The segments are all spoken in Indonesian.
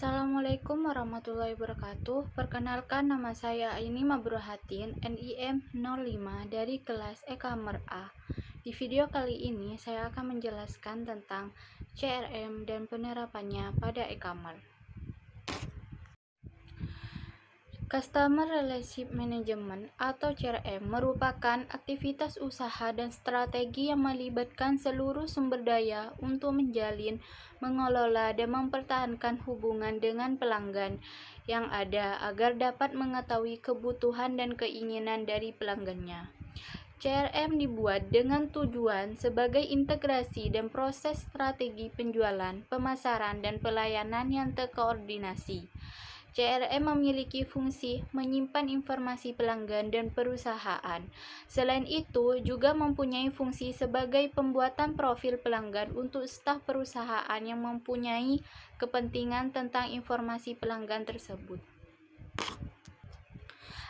Assalamualaikum warahmatullahi wabarakatuh. Perkenalkan, nama saya Aini Mabrohatin, NIM 05 dari kelas e-commerce A. Di video kali ini saya akan menjelaskan tentang CRM dan penerapannya pada e-commerce. Customer Relationship Management atau CRM merupakan aktivitas usaha dan strategi yang melibatkan seluruh sumber daya untuk menjalin, mengelola, dan mempertahankan hubungan dengan pelanggan yang ada agar dapat mengetahui kebutuhan dan keinginan dari pelanggannya. CRM dibuat dengan tujuan sebagai integrasi dan proses strategi penjualan, pemasaran, dan pelayanan yang terkoordinasi. CRM memiliki fungsi menyimpan informasi pelanggan dan perusahaan. Selain itu, juga mempunyai fungsi sebagai pembuatan profil pelanggan untuk staf perusahaan yang mempunyai kepentingan tentang informasi pelanggan tersebut.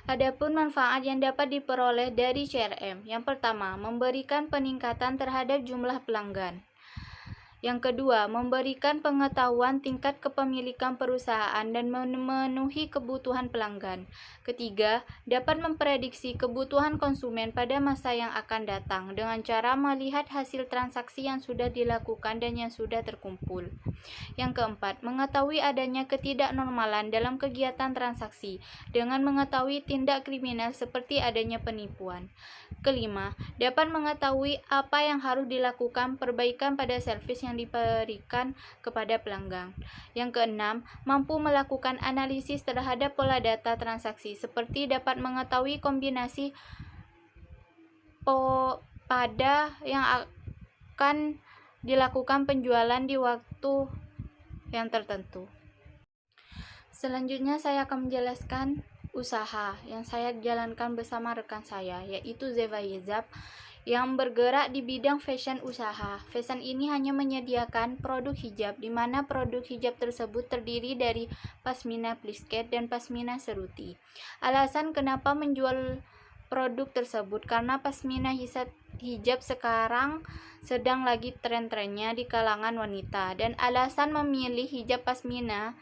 Adapun manfaat yang dapat diperoleh dari CRM, yang pertama, memberikan peningkatan terhadap jumlah pelanggan. Yang kedua, memberikan pengetahuan tingkat kepemilikan perusahaan dan memenuhi kebutuhan pelanggan. Ketiga, dapat memprediksi kebutuhan konsumen pada masa yang akan datang dengan cara melihat hasil transaksi yang sudah dilakukan dan yang sudah terkumpul. Yang keempat, mengetahui adanya ketidaknormalan dalam kegiatan transaksi dengan mengetahui tindak kriminal seperti adanya penipuan. Kelima, dapat mengetahui apa yang harus dilakukan perbaikan pada servis yang diberikan kepada pelanggan. Yang keenam, mampu melakukan analisis terhadap pola data transaksi seperti dapat mengetahui kombinasi pada yang akan dilakukan penjualan di waktu yang tertentu. Selanjutnya saya akan menjelaskan usaha yang saya jalankan bersama rekan saya, yaitu Zeva Yezab, yang bergerak di bidang fashion usaha. Fashion ini hanya menyediakan produk hijab, di mana produk hijab tersebut terdiri dari pasmina plisket dan pasmina seruti. Alasan kenapa menjual produk tersebut karena pasmina hijab sekarang sedang lagi tren-trennya di kalangan wanita, dan alasan memilih hijab pasmina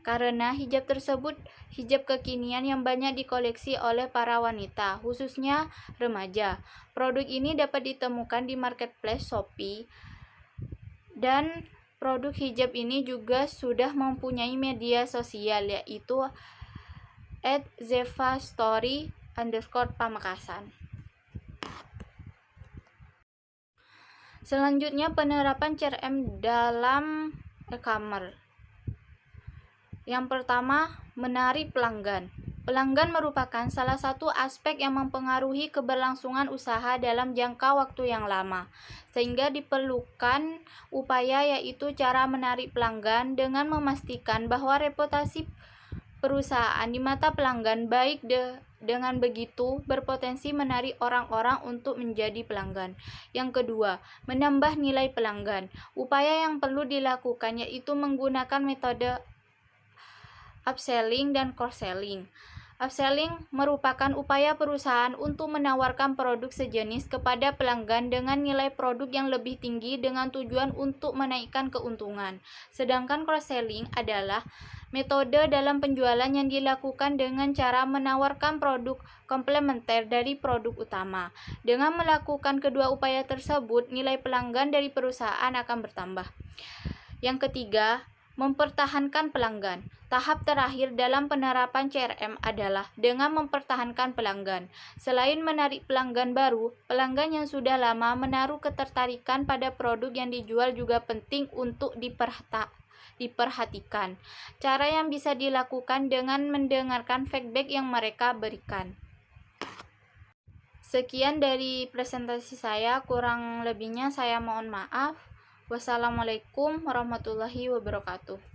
karena hijab tersebut hijab kekinian yang banyak dikoleksi oleh para wanita, khususnya remaja. Produk ini dapat ditemukan di marketplace Shopee, dan produk hijab ini juga sudah mempunyai media sosial, yaitu @zevastory_pamekasan. Selanjutnya, penerapan CRM dalam e-commerce. Yang pertama, menarik pelanggan. Pelanggan merupakan salah satu aspek yang mempengaruhi keberlangsungan usaha dalam jangka waktu yang lama, sehingga diperlukan upaya, yaitu cara menarik pelanggan dengan memastikan bahwa reputasi perusahaan di mata pelanggan baik. Dengan begitu, berpotensi menarik orang-orang untuk menjadi pelanggan. Yang kedua, menambah nilai pelanggan. Upaya yang perlu dilakukan yaitu menggunakan metode upselling dan cross-selling. Upselling merupakan upaya perusahaan untuk menawarkan produk sejenis kepada pelanggan dengan nilai produk yang lebih tinggi dengan tujuan untuk menaikkan keuntungan. Sedangkan cross-selling adalah metode dalam penjualan yang dilakukan dengan cara menawarkan produk komplementer dari produk utama. Dengan melakukan kedua upaya tersebut, nilai pelanggan dari perusahaan akan bertambah. Yang ketiga, mempertahankan pelanggan. Tahap terakhir dalam penerapan CRM adalah dengan mempertahankan pelanggan. Selain menarik pelanggan baru, pelanggan yang sudah lama menaruh ketertarikan pada produk yang dijual juga penting untuk diperhatikan. Cara yang bisa dilakukan dengan mendengarkan feedback yang mereka berikan. Sekian dari presentasi saya, kurang lebihnya saya mohon maaf. Wassalamualaikum warahmatullahi wabarakatuh.